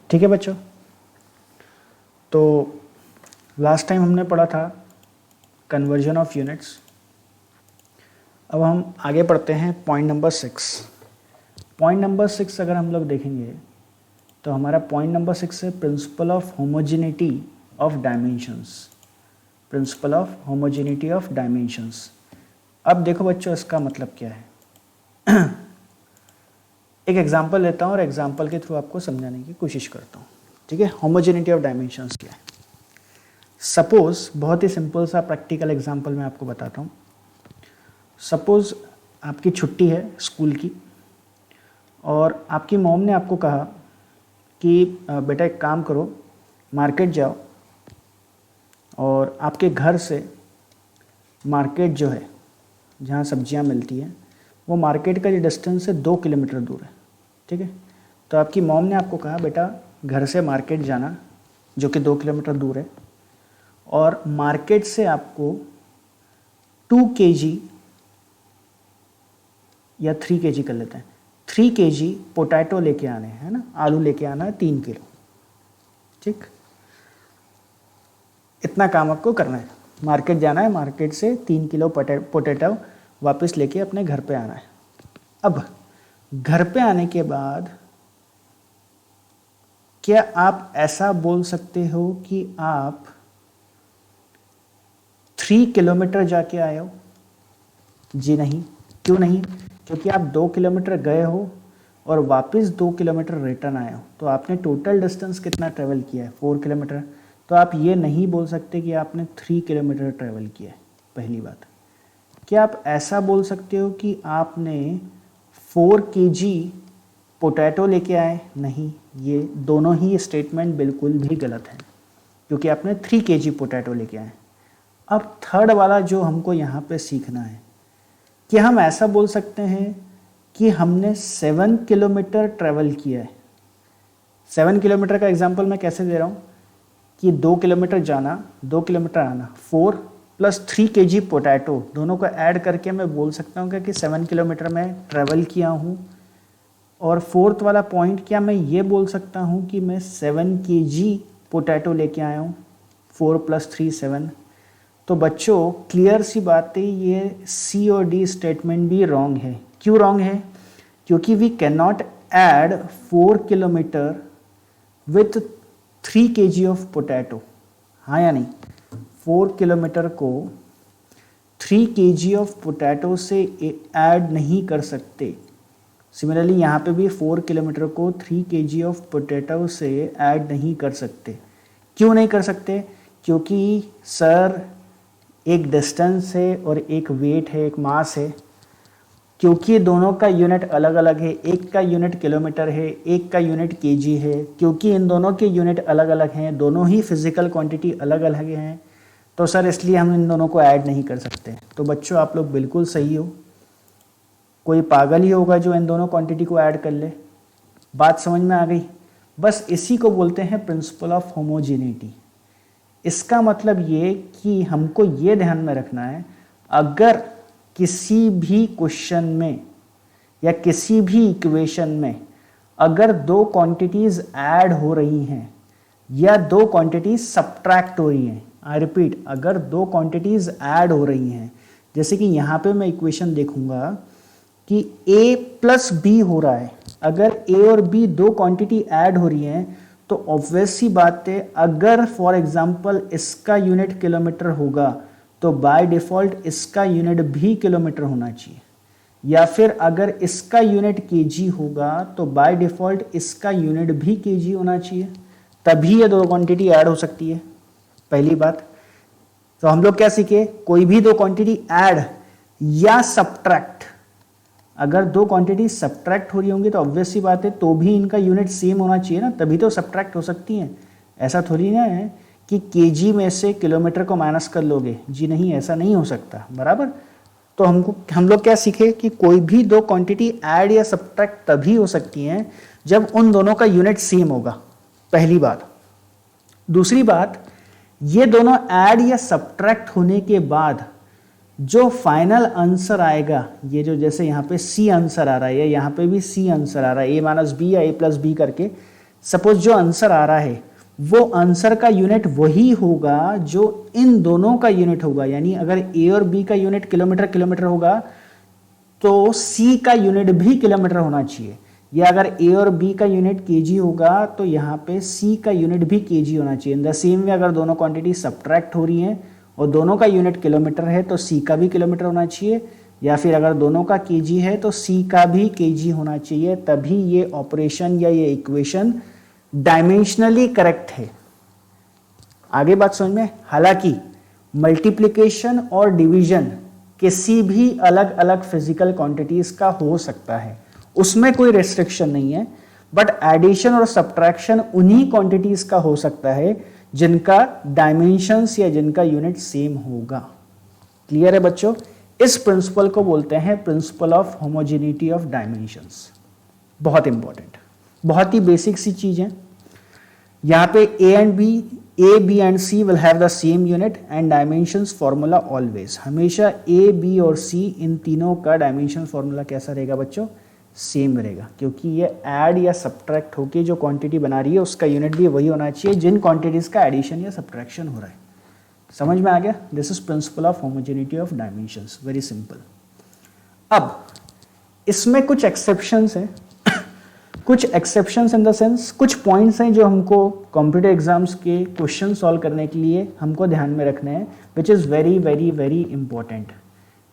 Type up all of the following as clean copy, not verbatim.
ठीक है बच्चों, तो लास्ट टाइम हमने पढ़ा था कन्वर्जन ऑफ यूनिट्स। अब हम आगे पढ़ते हैं पॉइंट नंबर 6। पॉइंट नंबर 6 अगर हम लोग देखेंगे तो हमारा पॉइंट नंबर 6 है principle of homogeneity of dimensions. Principle of homogeneity of dimensions. अब देखो बच्चों, इसका मतलब क्या है। एक एग्जांपल लेता हूँ और एग्जांपल के थ्रू आपको समझाने की कोशिश करता हूँ। ठीक है, होमोजेनिटी ऑफ डायमेंशंस क्या है। सपोज, बहुत ही सिंपल सा प्रैक्टिकल एग्जांपल मैं आपको बताता हूँ। सपोज आपकी छुट्टी है स्कूल की और आपकी मॉम ने आपको कहा कि बेटा एक काम करो, मार्केट जाओ और आपके घर से मार्केट जो है जहाँ सब्जियाँ मिलती हैं वो मार्केट का जो डिस्टेंस है 2 किलोमीटर दूर है। ठीक है, तो आपकी मॉम ने आपको कहा बेटा घर से मार्केट जाना जो कि 2 किलोमीटर दूर है और मार्केट से आपको 2 kg या 3 kg कर लेते हैं, 3 kg पोटैटो लेके आने हैं, है ना, आलू लेके आना है 3 किलो। ठीक, इतना काम आपको करना है। मार्केट जाना है, मार्केट से 3 किलो पोटैटो वापस लेके अपने घर पे आना है। अब घर पे आने के बाद क्या आप ऐसा बोल सकते हो कि आप 3 किलोमीटर जाके आए हो? जी नहीं। क्यों नहीं? क्योंकि आप 2 किलोमीटर गए हो और वापस 2 किलोमीटर रिटर्न आए हो, तो आपने टोटल डिस्टेंस कितना ट्रेवल किया है? 4 किलोमीटर। तो आप ये नहीं बोल सकते कि आपने 3 किलोमीटर ट्रेवल किया है। पहली बात। क्या आप ऐसा बोल सकते हो कि आपने 4 kg पोटैटो लेके आए? नहीं, ये दोनों ही स्टेटमेंट बिल्कुल भी गलत हैं क्योंकि आपने 3 kg पोटैटो लेके आए। अब थर्ड वाला जो हमको यहाँ पे सीखना है कि हम ऐसा बोल सकते हैं कि हमने 7 किलोमीटर ट्रेवल किया है। 7 किलोमीटर का एग्जांपल मैं कैसे दे रहा हूँ कि 2 किलोमीटर जाना, 2 किलोमीटर आना, 4 + 3 kg पोटैटो, दोनों को ऐड करके मैं बोल सकता हूँ कि 7 किलोमीटर मैं ट्रेवल किया हूँ। और फोर्थ वाला पॉइंट, क्या मैं ये बोल सकता हूँ कि मैं 7 kg पोटैटो लेके आया हूँ? 4 + 3 7। तो बच्चों क्लियर सी बात है, ये सी और डी स्टेटमेंट भी रॉन्ग है। क्यों रॉन्ग है? क्योंकि we can not add 4 kilometre with 3 kg of potato. हाँ या नहीं? 4 किलोमीटर को 3 kg ऑफ पोटैटो से ऐड नहीं कर सकते। सिमिलरली यहाँ पे भी 4 किलोमीटर को 3 kg ऑफ पोटैटो से ऐड नहीं कर सकते। क्यों नहीं कर सकते? क्योंकि सर एक डिस्टेंस है और एक वेट है, एक मास है। क्योंकि दोनों का यूनिट अलग अलग है, एक का यूनिट किलोमीटर है, एक का यूनिट केजी है। क्योंकि इन दोनों के यूनिट अलग अलग हैं, दोनों ही फिजिकल क्वांटिटी अलग अलग हैं, तो सर इसलिए हम इन दोनों को ऐड नहीं कर सकते। तो बच्चों आप लोग बिल्कुल सही हो, कोई पागल ही होगा जो इन दोनों क्वांटिटी को ऐड कर ले। बात समझ में आ गई? बस इसी को बोलते हैं प्रिंसिपल ऑफ होमोजेनिटी। इसका मतलब ये कि हमको ये ध्यान में रखना है, अगर किसी भी क्वेश्चन में या किसी भी इक्वेशन में अगर 2 क्वांटिटीज ऐड हो रही हैं या 2 क्वांटिटीज सब्ट्रैक्ट हो रही हैं, आई रिपीट, अगर 2 क्वांटिटीज ऐड हो रही हैं, जैसे कि यहाँ पे मैं इक्वेशन देखूंगा कि a + b हो रहा है, अगर a और b 2 क्वांटिटी ऐड हो रही हैं तो ऑब्वियस सी बात है, अगर फॉर एग्जांपल इसका यूनिट किलोमीटर होगा तो बाय डिफ़ॉल्ट इसका यूनिट भी किलोमीटर होना चाहिए, या फिर अगर इसका यूनिट केजी होगा तो बाय डिफ़ॉल्ट इसका यूनिट भी केजी होना चाहिए, तभी ये 2 क्वांटिटी ऐड हो सकती है। पहली बात। तो हम लोग क्या सीखे? कोई भी 2 क्वांटिटी ऐड या सब्ट्रैक्ट, अगर 2 क्वांटिटी सब्ट्रैक्ट हो रही होंगी तो ऑब्वियस सी बात है तो भी इनका यूनिट सेम होना चाहिए ना, तभी तो सब्ट्रैक्ट हो सकती हैं। ऐसा थोड़ी ना है कि केजी में से किलोमीटर को माइनस कर लोगे। जी नहीं, ऐसा नहीं हो सकता। बराबर। तो हम लोग क्या सीखे कि कोई भी 2 क्वांटिटी ऐड या सब्ट्रैक्ट तभी हो सकती हैं जब उन दोनों का यूनिट सेम होगा। पहली बात। दूसरी बात, ये दोनों ऐड या सब्ट्रैक्ट होने के बाद जो फाइनल आंसर आएगा, ये जो जैसे यहाँ पे सी आंसर आ रहा है या यहाँ पे भी सी आंसर आ रहा है, a - b या a + b करके, सपोज जो आंसर आ रहा है वो आंसर का यूनिट वही होगा जो इन दोनों का यूनिट होगा, यानी अगर ए और बी का यूनिट किलोमीटर किलोमीटर होगा तो सी का यूनिट भी किलोमीटर होना चाहिए, या अगर ए और बी का यूनिट केजी होगा तो यहाँ पे सी का यूनिट भी केजी होना चाहिए। इन द सेम वे अगर दोनों क्वांटिटी सब्ट्रैक्ट हो रही हैं और दोनों का यूनिट किलोमीटर है तो सी का भी किलोमीटर होना चाहिए, या फिर अगर दोनों का केजी है तो सी का भी केजी होना चाहिए, तभी ये ऑपरेशन या ये इक्वेशन डायमेंशनली करेक्ट है। आगे बात समझ में? हालांकि मल्टीप्लिकेशन और डिवीजन किसी भी अलग अलग फिजिकल क्वांटिटीज का हो सकता है, उसमें कोई रेस्ट्रिक्शन नहीं है, बट एडिशन और सब्ट्रैक्शन उन्हीं क्वांटिटीज का हो सकता है जिनका डायमेंशंस या जिनका यूनिट सेम होगा। क्लियर है बच्चों? इस प्रिंसिपल को बोलते हैं principle of homogeneity of dimensions. बहुत इंपॉर्टेंट, बहुत ही बेसिक सी चीज है। यहाँ पे A, B and C will have the same unit and dimensions formula always। हमेशा A, B और C इन तीनों का डायमेंशन फॉर्मूला कैसा रहेगा बच्चों? सेम रहेगा, क्योंकि ये ऐड या सब्ट्रैक्ट होके जो क्वांटिटी बना रही है उसका यूनिट भी वही होना चाहिए जिन क्वांटिटीज का एडिशन या सब्ट्रैक्शन हो रहा है। समझ में आ गया? This is principle of homogeneity of dimensions, very simple. अब इसमें कुछ एक्सेप्शंस हैं, कुछ एक्सेप्शंस इन द सेंस कुछ पॉइंट्स हैं जो हमको कॉम्पिटिटिव एग्जाम्स के क्वेश्चन सॉल्व करने के लिए हमको ध्यान में रखने हैं, which is very very very important,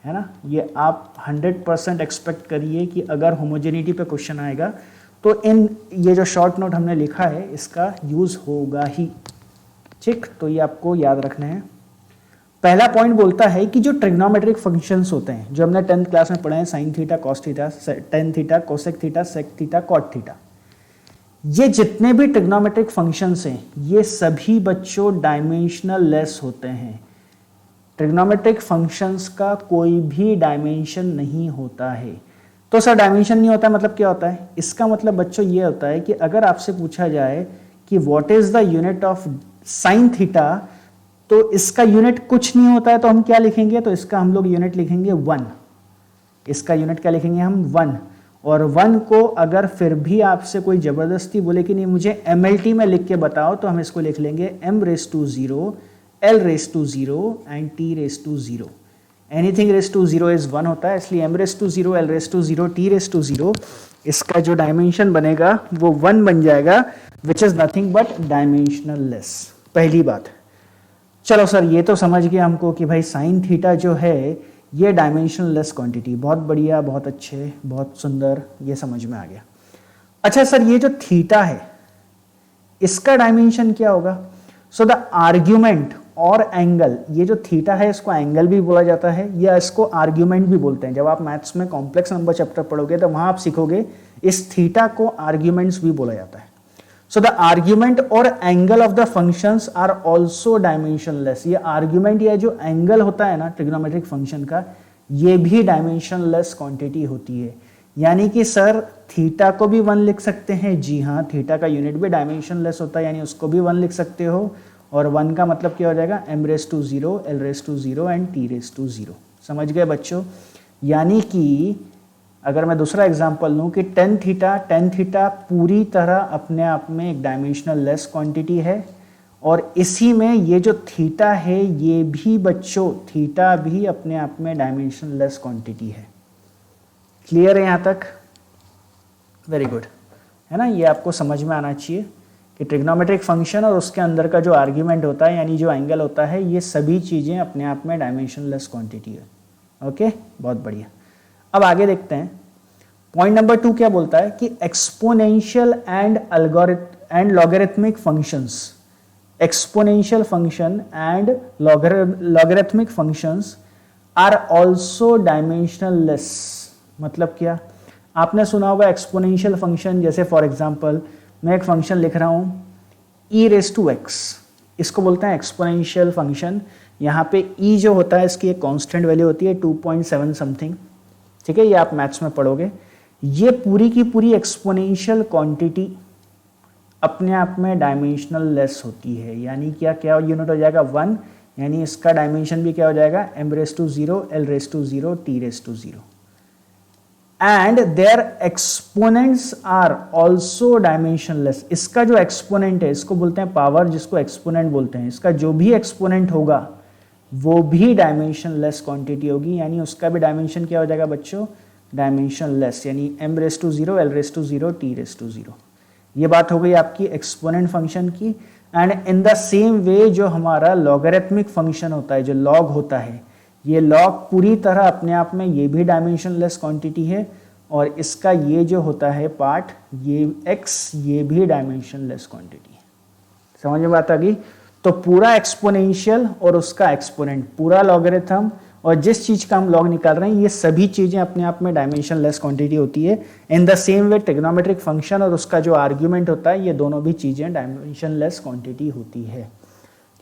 है ना। ये आप 100% एक्सपेक्ट करिए कि अगर होमोजेनिटी पे क्वेश्चन आएगा तो इन ये जो शॉर्ट नोट हमने लिखा है इसका यूज़ होगा ही, ठीक। तो ये आपको याद रखना है। पहला पॉइंट बोलता है कि जो ट्रिग्नोमेट्रिक फंक्शंस होते हैं जो हमने 10th क्लास में पढ़े हैं, sine theta, cos theta, tan theta, cosec theta, sec theta, cot theta, ये जितने भी ट्रिग्नोमेट्रिक फंक्शंस हैं ये सभी बच्चों डायमेंशनल लेस होते हैं। ट्रिग्नोमेट्रिक फंक्शंस का कोई भी डायमेंशन नहीं होता है। तो सर डायमेंशन नहीं होता है मतलब क्या होता है? इसका मतलब बच्चों ये होता है कि अगर आपसे पूछा जाए कि what is the unit of sine theta, तो इसका यूनिट कुछ नहीं होता है, तो हम क्या लिखेंगे? तो इसका हम लोग यूनिट लिखेंगे 1। इसका यूनिट क्या लिखेंगे हम? 1। और 1 को अगर फिर भी आपसे कोई जबरदस्ती बोले कि नहीं मुझे MLT में लिख के बताओ, तो हम इसको लिख लेंगे m⁻⁴, l⁻⁴ and t⁻�0। Anything raise to 0 is 1 होता है, इसलिए m⁻⁴, l⁻⁴, t⁻�0 इसका जो डायमेंशन बनेगा वो 1 बन जाएगा, which is nothing but dimensional less. पहली बात। चलो सर ये तो समझ गया हमको कि भाई साइन थीटा जो है ये डायमेंशनल लेस क्वांटिटी, बहुत बढ़िया, बहुत अच्छे, बहुत सुंदर, ये समझ में आ गया। अच्छा सर ये जो थीटा है इसका डायमेंशन क्या होगा? सो द आर्ग्यूमेंट और एंगल, ये जो थीटा है इसको एंगल भी बोला जाता है या इसको आर्ग्यूमेंट भी बोलते हैं। जब आप मैथ्स में कॉम्प्लेक्स नंबर चैप्टर पढ़ोगे तो वहां आप सीखोगे इस थीटा को आर्ग्यूमेंट्स भी बोला जाता है। So the argument और angle of the functions are also dimensionless। ये argument या जो angle होता है ना trigonometric function का, ये भी dimensionless quantity होती है। यानी कि सर थीटा को भी 1 लिख सकते हैं, जी हाँ, थीटा का यूनिट भी डायमेंशनलेस होता है, यानी उसको भी 1 लिख सकते हो। और 1 का मतलब क्या हो जाएगा? m⁻⁴, l⁻⁴ and t⁻�0। समझ गए बच्चों? यानी कि अगर मैं दूसरा एग्जांपल लूं कि टेन थीटा पूरी तरह अपने आप में एक डायमेंशनल लेस क्वांटिटी है, और इसी में ये जो थीटा है ये भी बच्चों, थीटा भी अपने आप में डायमेंशनल लेस क्वांटिटी है। क्लियर है यहाँ तक? वेरी गुड, है ना। ये आपको समझ में आना चाहिए कि ट्रिग्नोमेट्रिक फंक्शन और उसके अंदर का जो आर्ग्यूमेंट होता है यानी जो एंगल होता है, ये सभी चीज़ें अपने आप में डायमेंशनल लेस क्वांटिटी है। ओके, बहुत बढ़िया। अब आगे देखते हैं। पॉइंट नंबर 2 क्या बोलता है कि exponential and logarithmic functions, exponential function and logarithmic functions are also dimensionless. मतलब क्या? आपने सुना होगा एक्सपोनेंशियल फंक्शन, जैसे फॉर एग्जांपल मैं एक फंक्शन लिख रहा हूं e⁻⁴, इसको बोलते हैं एक्सपोनेंशियल फंक्शन। यहाँ पे e जो होता है इसकी एक कांस्टेंट वैल्यू होती है 2.7 समथिंग, ठीक है, ये आप मैथ्स में पढ़ोगे। ये पूरी की पूरी एक्सपोनेंशियल क्वांटिटी अपने आप में डायमेंशनल लेस होती है, यानी क्या यूनिट हो जाएगा? 1, यानी इसका डायमेंशन भी क्या हो जाएगा? m⁻⁴, l⁻⁴, t⁻�0। And their exponents are also dimensionless. इसका जो एक्सपोनेंट है, इसको बोलते हैं पावर, जिसको एक्सपोनेंट बोलते हैं, इसका जो भी एक्सपोनेंट होगा वो भी डायमेंशनलेस क्वांटिटी होगी, यानी उसका भी डायमेंशन क्या हो जाएगा बच्चों, डायमेंशनलेस, यानी m⁻�0, l⁻�0, t⁻�0। ये बात हो गई आपकी एक्सपोनेंट फंक्शन की। And in the same way जो हमारा लॉगरिथमिक फंक्शन होता है, जो लॉग होता है, ये लॉग पूरी तरह अपने आप में ये भी डायमेंशनलेस क्वांटिटी है, और इसका ये जो होता है पार्ट, ये x, ये भी डायमेंशनलेस क्वांटिटी है। समझ में बात आ गई? तो पूरा एक्सपोनेंशियल और उसका एक्सपोनेंट, पूरा लॉगरिथम और जिस चीज का हम लॉग निकाल रहे हैं, ये सभी चीजें अपने आप में डायमेंशनलेस क्वांटिटी होती है। In the same way trigonometric function और उसका जो आर्ग्यूमेंट होता है, ये दोनों भी चीजें डायमेंशनलेस क्वांटिटी होती है।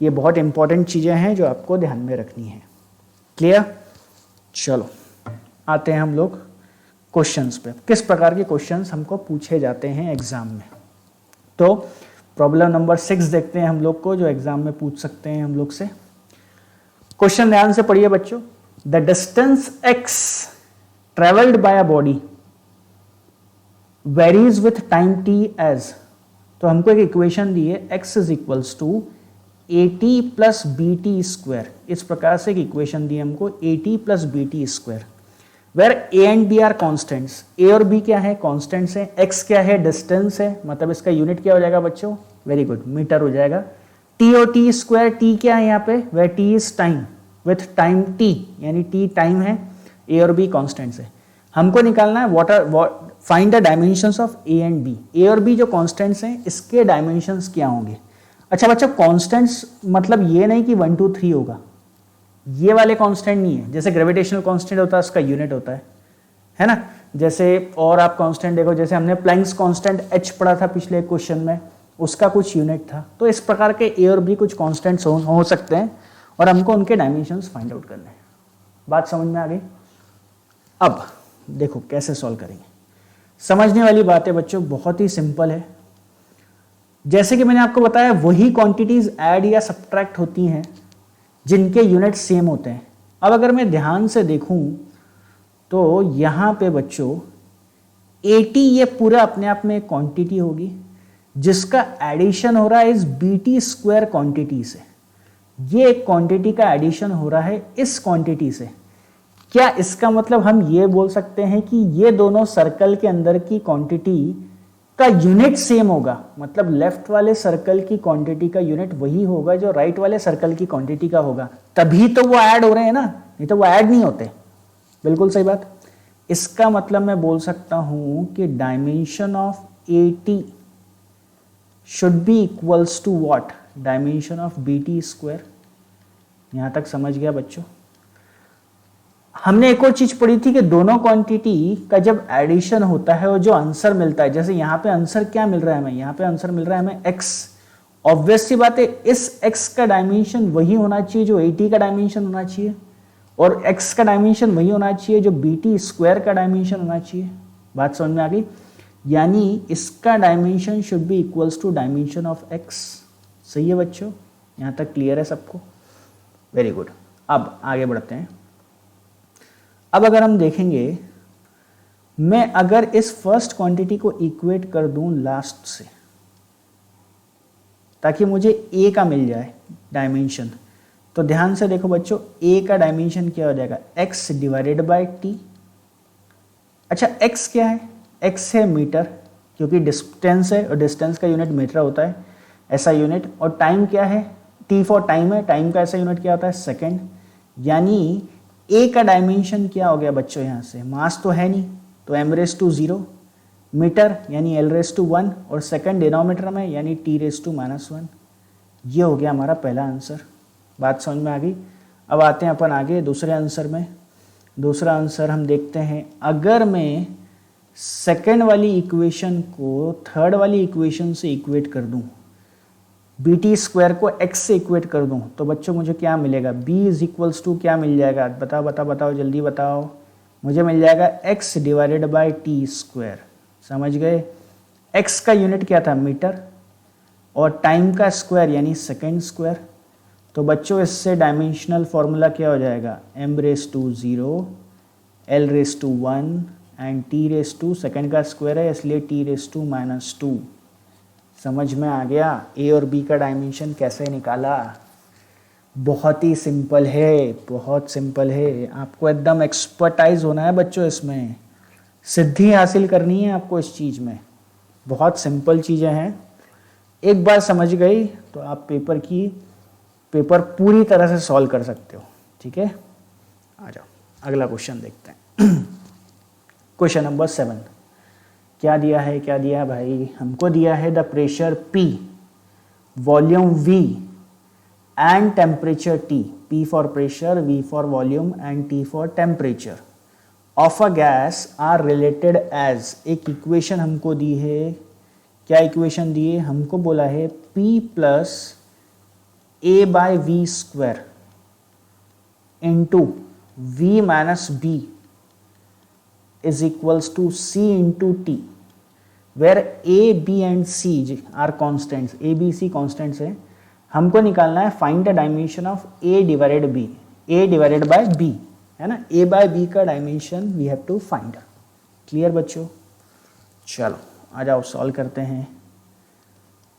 ये बहुत इंपॉर्टेंट चीजें हैं जो आपको ध्यान में रखनी है। क्लियर? चलो आते हैं हम लोग क्वेश्चंस पे। किस प्रकार के क्वेश्चंस हमको पूछे जाते हैं एग्जाम में। तो प्रॉब्लम नंबर 6 देखते हैं हम लोग को, जो एग्जाम में पूछ सकते हैं हम लोग से। क्वेश्चन ध्यान से पढ़िए बच्चों। The distance x travelled by a body varies with time t as. तो हमको एक इक्वेशन दी है, x is equals to at plus b t square. इस प्रकार से एक इक्वेशन दी है हमको, at plus b t square, where a and b are constants. a और b क्या है? कॉन्स्टेंट्स है। x क्या है? डिस्टेंस है, मतलब इसका यूनिट क्या हो जाएगा बच्चों? वेरी गुड, मीटर हो जाएगा। t और t स्क्वायर, t क्या है यहाँ पे? Where t is time, with time t, यानी t टाइम है, a और b कॉन्स्टेंट्स है। हमको निकालना है find the dimensions of a and b। a और b जो कॉन्स्टेंट्स हैं, इसके डायमेंशंस क्या होंगे? अच्छा बच्चों, कॉन्स्टेंट्स मतलब ये नहीं कि 1 2 3 होगा, ये वाले कांस्टेंट नहीं है। जैसे ग्रेविटेशनल कांस्टेंट होता है, उसका यूनिट होता है ना। जैसे और आप कांस्टेंट देखो, जैसे हमने प्लैंक्स कांस्टेंट h पढ़ा था पिछले क्वेश्चन में, उसका कुछ यूनिट था। तो इस प्रकार के a और b कुछ कांस्टेंट्स हो सकते हैं, और हमको उनके डायमेंशंस फाइंड आउट करने हैं। बात समझ में आ गई? अब देखो कैसे सॉल्व करेंगे। समझने वाली बात है बच्चों, बहुत ही सिंपल है। जैसे कि मैंने आपको बताया, वही क्वांटिटीज ऐड या सब्ट्रैक्ट होती हैं जिनके यूनिट सेम होते हैं। अब अगर मैं ध्यान से देखूं तो यहाँ पे बच्चों 80 ये पूरा अपने आप में एक क्वांटिटी होगी, जिसका एडिशन हो रहा है इस बीटी स्क्वायर क्वांटिटी से। ये एक क्वांटिटी का एडिशन हो रहा है इस क्वांटिटी से। क्या इसका मतलब हम ये बोल सकते हैं कि ये दोनों सर्कल के अंदर की क्वांटिटी का यूनिट सेम होगा? मतलब लेफ्ट वाले सर्कल की क्वांटिटी का यूनिट वही होगा जो राइट वाले सर्कल की क्वांटिटी का होगा, तभी तो वो ऐड हो रहे हैं ना, नहीं तो वो ऐड नहीं होते। बिल्कुल सही बात। इसका मतलब मैं बोल सकता हूं कि dimension of 80 should be equals to what? Dimension of b t square. यहां तक समझ गया बच्चों? हमने एक और चीज पढ़ी थी कि दोनों क्वांटिटी का जब एडिशन होता है और जो आंसर मिलता है, जैसे यहाँ पे आंसर क्या मिल रहा है हमें? यहाँ पे आंसर मिल रहा है हमें x। ऑब्वियस सी बात है, इस x का डायमेंशन वही होना चाहिए जो 80 का डायमेंशन होना चाहिए, और x का डायमेंशन वही होना चाहिए जो बीटी स्क्वायर का डायमेंशन होना चाहिए। बात समझ में आ गई? यानी इसका dimension should be equals to dimension of x। सही है बच्चों? यहाँ तक क्लियर है सबको? Very good. अब आगे बढ़ते हैं। अब अगर हम देखेंगे, मैं अगर इस फर्स्ट क्वांटिटी को इक्वेट कर दूं लास्ट से, ताकि मुझे a का मिल जाए डायमेंशन, तो ध्यान से देखो बच्चों, a का डायमेंशन क्या हो जाएगा? x divided by t। अच्छा x क्या है? x है मीटर, क्योंकि डिस्टेंस है और डिस्टेंस का यूनिट मीटर होता है, ऐसा यूनिट। और टाइम क्या है? t फॉर टाइम है, टाइम का ऐसा यूनिट क्या होता है? सेकेंड। यानी a का डायमेंशन क्या हो गया बच्चों? यहाँ से मास तो है नहीं, तो m⁻�0 मीटर यानी l⁻⁻1, और सेकंड डिनोमिनेटर में यानी t⁻⁻1। ये हो गया हमारा पहला आंसर। बात समझ में आ गई? अब आते हैं अपन आगे दूसरे आंसर में। दूसरा आंसर हम देखते हैं, अगर मैं सेकंड वाली इक्वेशन को थर्ड वाली इक्वेशन से इक्वेट कर दूं, बीटी स्क्वायर को x से इक्वेट कर दूं, तो बच्चों मुझे क्या मिलेगा? b इज इक्वल्स टू क्या मिल जाएगा? बताओ जल्दी बताओ। मुझे मिल जाएगा x divided by T square. समझ गए? x का यूनिट क्या था? मीटर, और टाइम का स्क्वायर यानी सेकेंड स्क्वायर। तो बच्चों इससे डायमेंशनल फॉर्मूला क्या हो जाएगा? m⁻⁴ l⁻⁴ and t raise to second का स्क्वायर है इसलिए t raise to minus two. समझ में आ गया ए और बी का डायमेंशन कैसे निकाला? बहुत ही सिंपल है, बहुत सिंपल है। आपको एकदम एक्सपर्टाइज होना है बच्चों, इसमें सिद्धि हासिल करनी है आपको इस चीज़ में। बहुत सिंपल चीज़ें हैं, एक बार समझ गई तो आप पेपर पूरी तरह से सॉल्व कर सकते हो। ठीक है, आ जाओ अगला क्वेश्चन देखते हैं। क्वेश्चन नंबर 7 क्या दिया है? क्या दिया है भाई? हमको दिया है the pressure P, volume V and temperature T। P for pressure, V for volume and T for temperature of a gas are related as. एक इक्वेशन हमको दी है। क्या इक्वेशन दी है? हमको बोला है P plus A by V square into V minus B is equals to C into T, where A, B and C are constants. A, B, C constants है। हमको निकालना है find the dimension of A divided B, A divided by B, है ना। A by B का dimension we have to find. Clear बच्चों? चलो आ जाओ सॉल्व करते हैं।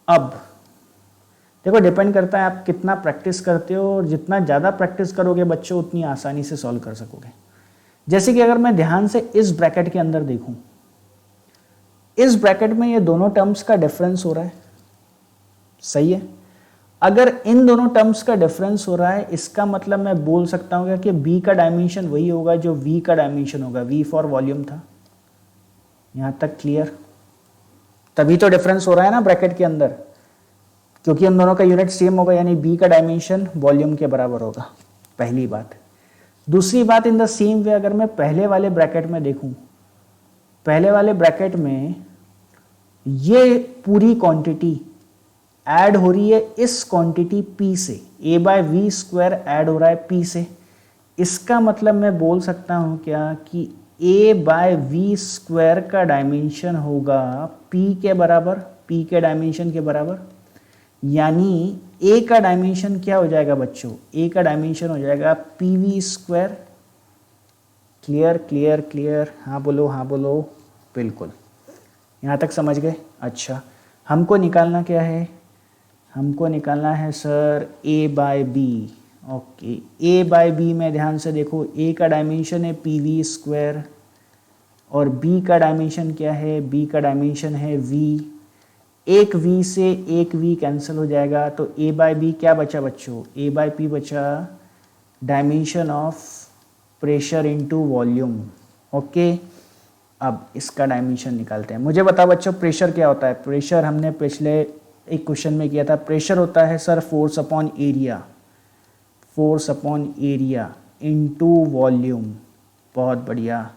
अब देखो डिपेंड करता है आप कितना प्रैक्टिस करते हो, और जितना ज़्यादा प्रैक्टिस करोगे बच्चों उतनी आसानी से सॉल्व कर सकोगे। जैसे कि अगर मैं ध्यान से इस ब्रैकेट के अंदर देखूं, इस ब्रैकेट में ये दोनों टर्म्स का डिफरेंस हो रहा है, सही है। अगर इन दोनों टर्म्स का डिफरेंस हो रहा है, इसका मतलब मैं बोल सकता हूँ कि B का डायमेंशन वही होगा जो V का डायमेंशन होगा। V फॉर वॉल्यूम था, यहां तक क्लियर? तभी तो डिफरेंस हो रहा है ना ब्रैकेट के अंदर, क्योंकि उन दोनों का यूनिट सेम होगा, यानी B का डायमेंशन वॉल्यूम के बराबर होगा। पहली बात। दूसरी बात, इन द सेम वे अगर मैं पहले वाले ब्रैकेट में देखूं, पहले वाले ब्रैकेट में ये पूरी क्वांटिटी ऐड हो रही है इस क्वांटिटी P से, A by V square add हो रहा है P से। इसका मतलब मैं बोल सकता हूं क्या कि A बाय V स्क्वायर का डायमेंशन होगा P के बराबर, P के डायमेंशन के बराबर। यानी A का डायमेंशन क्या हो जाएगा बच्चों? A का डायमेंशन हो जाएगा PV square. Clear clear clear? हाँ बोलो, हाँ बोलो। बिल्कुल, यहाँ तक समझ गए? अच्छा, हमको निकालना क्या है? हमको निकालना है sir A by B। Okay, A by B में ध्यान से देखो, A का डायमेंशन है PV स्क्वायर और B का डायमेंशन क्या है? B का डायमेंशन है V। एक V से एक V कैंसिल हो जाएगा, तो A बाय B क्या बचा बच्चों? A बाय P बचा dimension of pressure into volume. Okay, अब इसका डायमेंशन निकालते हैं। मुझे बताओ बच्चों प्रेशर क्या होता है? प्रेशर हमने पिछले एक क्वेश्चन में किया था। प्रेशर होता है sir force upon area, force upon area into volume. बहुत बढ़िया।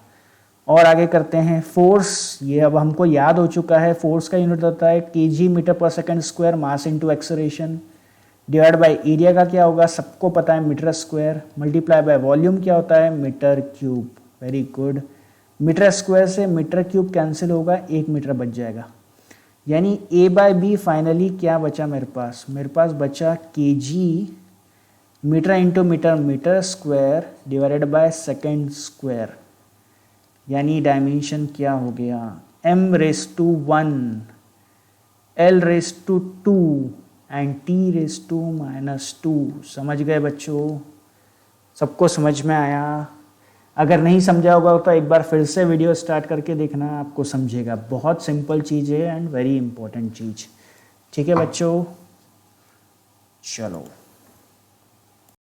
और आगे करते हैं फोर्स। ये अब हमको याद हो चुका है, फोर्स का यूनिट होता है kg metre per second square, mass into acceleration, divide by area का क्या होगा सबको पता है, metre square, multiply by volume क्या होता है? Metre cube. Very good. Metre square से मीटर क्यूब कैंसिल होगा, 1 मीटर बच जाएगा। यानी A बाय B फाइनली क्या बचा मेरे पास? मेरे पास बचा kg metre into metre, metre square divided by second square. यानी डायमेंशन क्या हो गया? m raise to 1, l raise to 2 and t raise to minus 2। समझ गए बच्चों? सबको समझ में आया? अगर नहीं समझा होगा तो एक बार फिर से वीडियो स्टार्ट करके देखना, आपको समझेगा। बहुत सिंपल चीज़ है एंड वेरी इंपॉर्टेंट चीज़। ठीक है बच्चों, चलो।